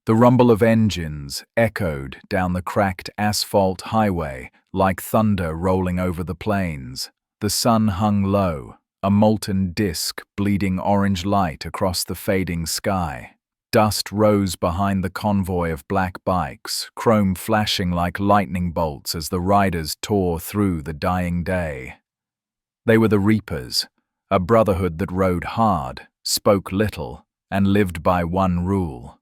The rumble of engines echoed down the cracked asphalt highway like thunder rolling over the plains. The sun hung low, a molten disk bleeding orange light across the fading sky. Dust rose behind the convoy of black bikes, chrome flashing like lightning bolts as the riders tore through the dying day. They were the Reapers, a brotherhood that rode hard, spoke little, and lived by one rule: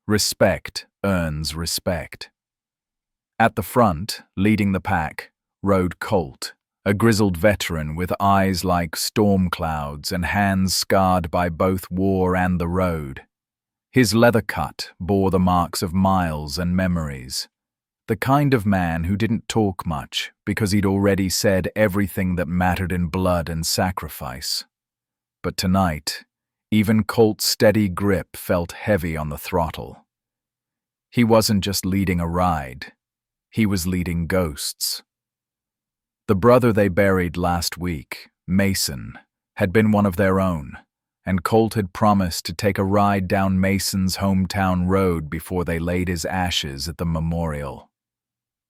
respect earns respect. At the front, leading the pack, rode Colt, a grizzled veteran with eyes like storm clouds and hands scarred by both war and the road. His leather cut bore the marks of miles and memories. The kind of man who didn't talk much because he'd already said everything that mattered in blood and sacrifice. But tonight, even Colt's steady grip felt heavy on the throttle. He wasn't just leading a ride, he was leading ghosts. The brother they buried last week, Mason, had been one of their own, and Colt had promised to take a ride down Mason's hometown road before they laid his ashes at the memorial.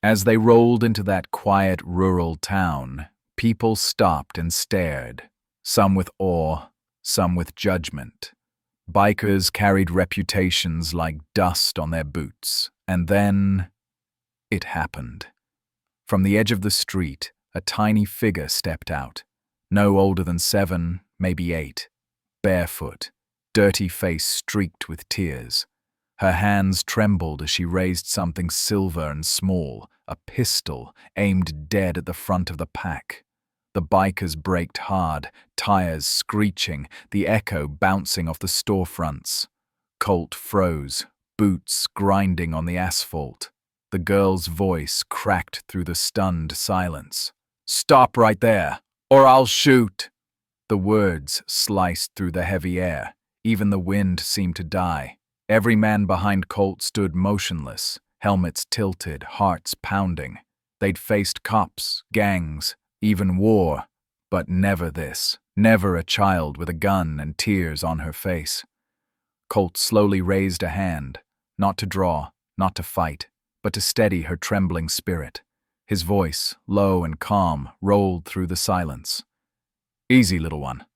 As they rolled into that quiet rural town, people stopped and stared, some with awe, some with judgment. Bikers carried reputations like dust on their boots, and then it happened. From the edge of the street, a tiny figure stepped out, no older than 7, maybe 8. Barefoot, dirty face streaked with tears. Her hands trembled as she raised something silver and small, a pistol aimed dead at the front of the pack. The bikers braked hard, tires screeching, the echo bouncing off the storefronts. Colt froze, boots grinding on the asphalt. The girl's voice cracked through the stunned silence. "Stop right there, or I'll shoot!" The words sliced through the heavy air. Even the wind seemed to die. Every man behind Colt stood motionless, helmets tilted, hearts pounding. They'd faced cops, gangs, even war, but never this. Never a child with a gun and tears on her face. Colt slowly raised a hand, not to draw, not to fight, but to steady her trembling spirit. His voice, low and calm, rolled through the silence. "Easy, little one.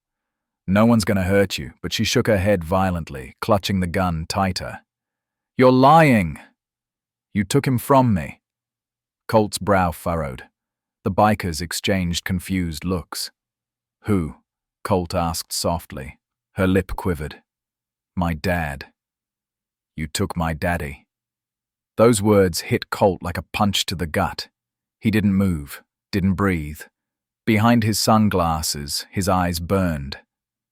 No one's gonna hurt you," but she shook her head violently, clutching the gun tighter. "You're lying! You took him from me." Colt's brow furrowed. The bikers exchanged confused looks. "Who?" Colt asked softly. Her lip quivered. "My dad. You took my daddy." Those words hit Colt like a punch to the gut. He didn't move, didn't breathe. Behind his sunglasses, his eyes burned,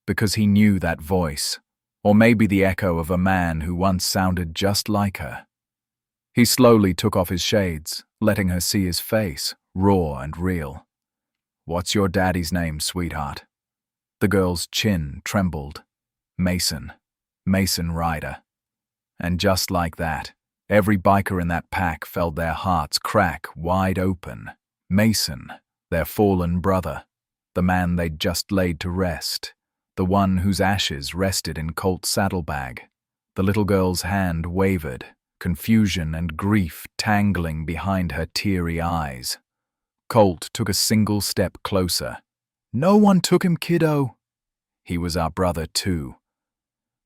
because he knew that voice, or maybe the echo of a man who once sounded just like her. He slowly took off his shades, letting her see his face, raw and real. "What's your daddy's name, sweetheart?" The girl's chin trembled. "Mason. Mason Ryder." And just like that, every biker in that pack felt their hearts crack wide open. Mason, their fallen brother, the man they'd just laid to rest, the one whose ashes rested in Colt's saddlebag. The little girl's hand wavered, confusion and grief tangling behind her teary eyes. Colt took a single step closer. "No one took him, kiddo." "He was our brother, too."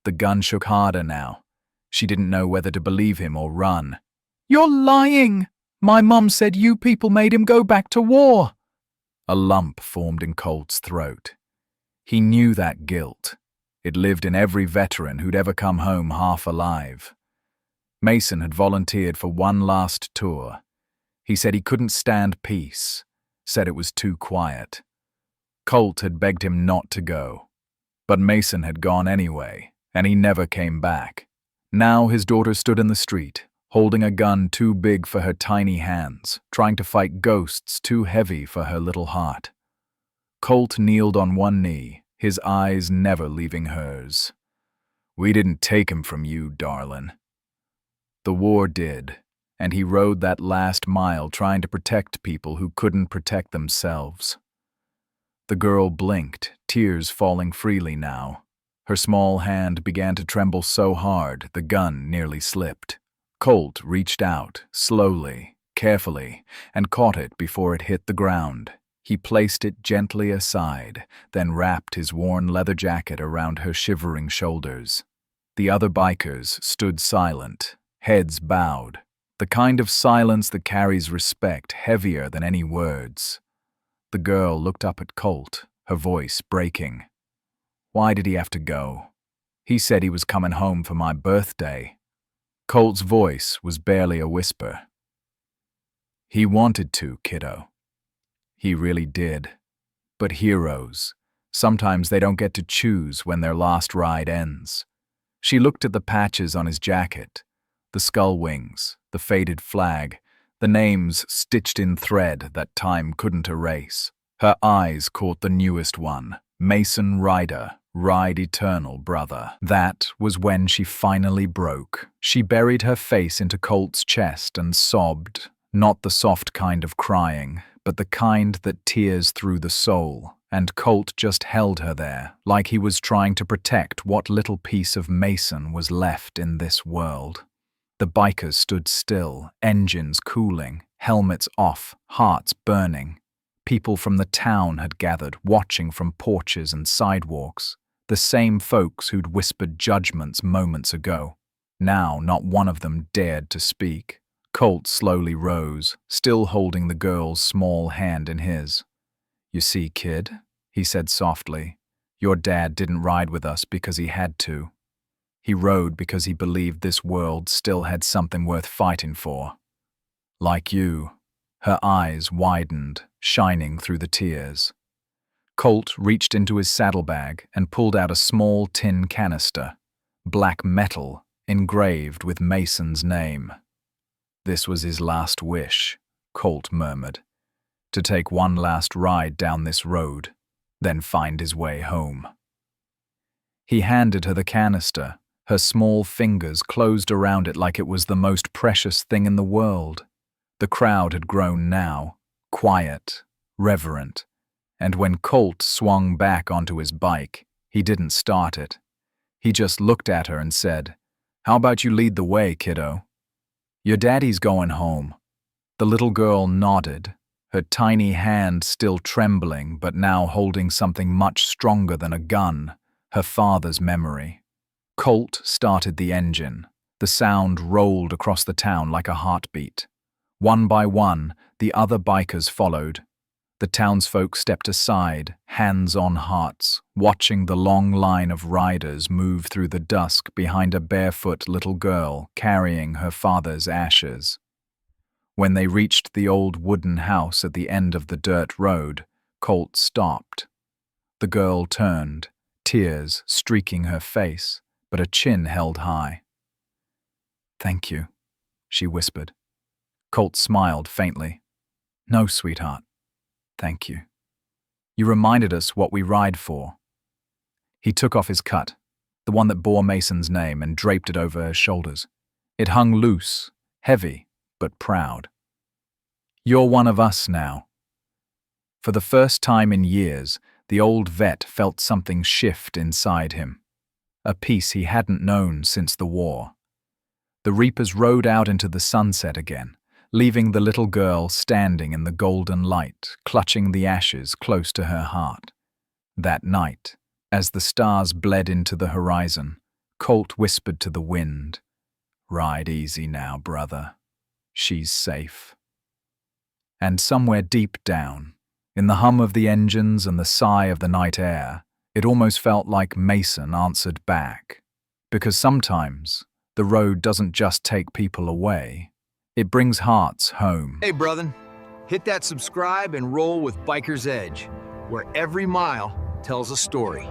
The gun shook harder now. She didn't know whether to believe him or run. "You're lying! My mum said you people made him go back to war." A lump formed in Colt's throat. He knew that guilt. It lived in every veteran who'd ever come home half alive. Mason had volunteered for one last tour. He said he couldn't stand peace, said it was too quiet. Colt had begged him not to go. But Mason had gone anyway, and he never came back. Now his daughter stood in the street, holding a gun too big for her tiny hands, trying to fight ghosts too heavy for her little heart. Colt kneeled on one knee, his eyes never leaving hers. "We didn't take him from you, darlin'." The war did, and he rode that last mile trying to protect people who couldn't protect themselves. The girl blinked, tears falling freely now. Her small hand began to tremble so hard the gun nearly slipped. Colt reached out, slowly, carefully, and caught it before it hit the ground. He placed it gently aside, then wrapped his worn leather jacket around her shivering shoulders. The other bikers stood silent, heads bowed, the kind of silence that carries respect heavier than any words. The girl looked up at Colt, her voice breaking. Why did he have to go? He said he was coming home for my birthday. Colt's voice was barely a whisper. He wanted to, kiddo. He really did. But heroes, sometimes they don't get to choose when their last ride ends. She looked at the patches on his jacket, the skull wings, the faded flag, the names stitched in thread that time couldn't erase. Her eyes caught the newest one, Mason Ryder, Ride Eternal, brother. That was when she finally broke. She buried her face into Colt's chest and sobbed, not the soft kind of crying, but the kind that tears through the soul, and Colt just held her there, like he was trying to protect what little piece of Mason was left in this world. The bikers stood still, engines cooling, helmets off, hearts burning. People from the town had gathered, watching from porches and sidewalks, the same folks who'd whispered judgments moments ago. Now not one of them dared to speak. Colt slowly rose, still holding the girl's small hand in his. You see, kid, he said softly, your dad didn't ride with us because he had to. He rode because he believed this world still had something worth fighting for. Like you. Her eyes widened, shining through the tears. Colt reached into his saddlebag and pulled out a small tin canister, black metal engraved with Mason's name. This was his last wish, Colt murmured, to take one last ride down this road, then find his way home. He handed her the canister, her small fingers closed around it like it was the most precious thing in the world. The crowd had grown now, quiet, reverent, and when Colt swung back onto his bike, he didn't start it. He just looked at her and said, "How about you lead the way, kiddo? Your daddy's going home." The little girl nodded, her tiny hand still trembling but now holding something much stronger than a gun, her father's memory. Colt started the engine. The sound rolled across the town like a heartbeat. One by one, the other bikers followed. The townsfolk stepped aside, hands on hearts, watching the long line of riders move through the dusk behind a barefoot little girl carrying her father's ashes. When they reached the old wooden house at the end of the dirt road, Colt stopped. The girl turned, tears streaking her face, but a chin held high. "Thank you," she whispered. Colt smiled faintly. "No, sweetheart. Thank you. You reminded us what we ride for." He took off his cut, the one that bore Mason's name, and draped it over her shoulders. It hung loose, heavy, but proud. "You're one of us now." For the first time in years, the old vet felt something shift inside him, a peace he hadn't known since the war. The reapers rode out into the sunset again, leaving the little girl standing in the golden light, clutching the ashes close to her heart. That night, as the stars bled into the horizon, Colt whispered to the wind, "Ride easy now, brother. She's safe." And somewhere deep down, in the hum of the engines and the sigh of the night air, it almost felt like Mason answered back. Because sometimes, the road doesn't just take people away, it brings hearts home. Hey, brother, hit that subscribe and roll with Biker's Edge, where every mile tells a story.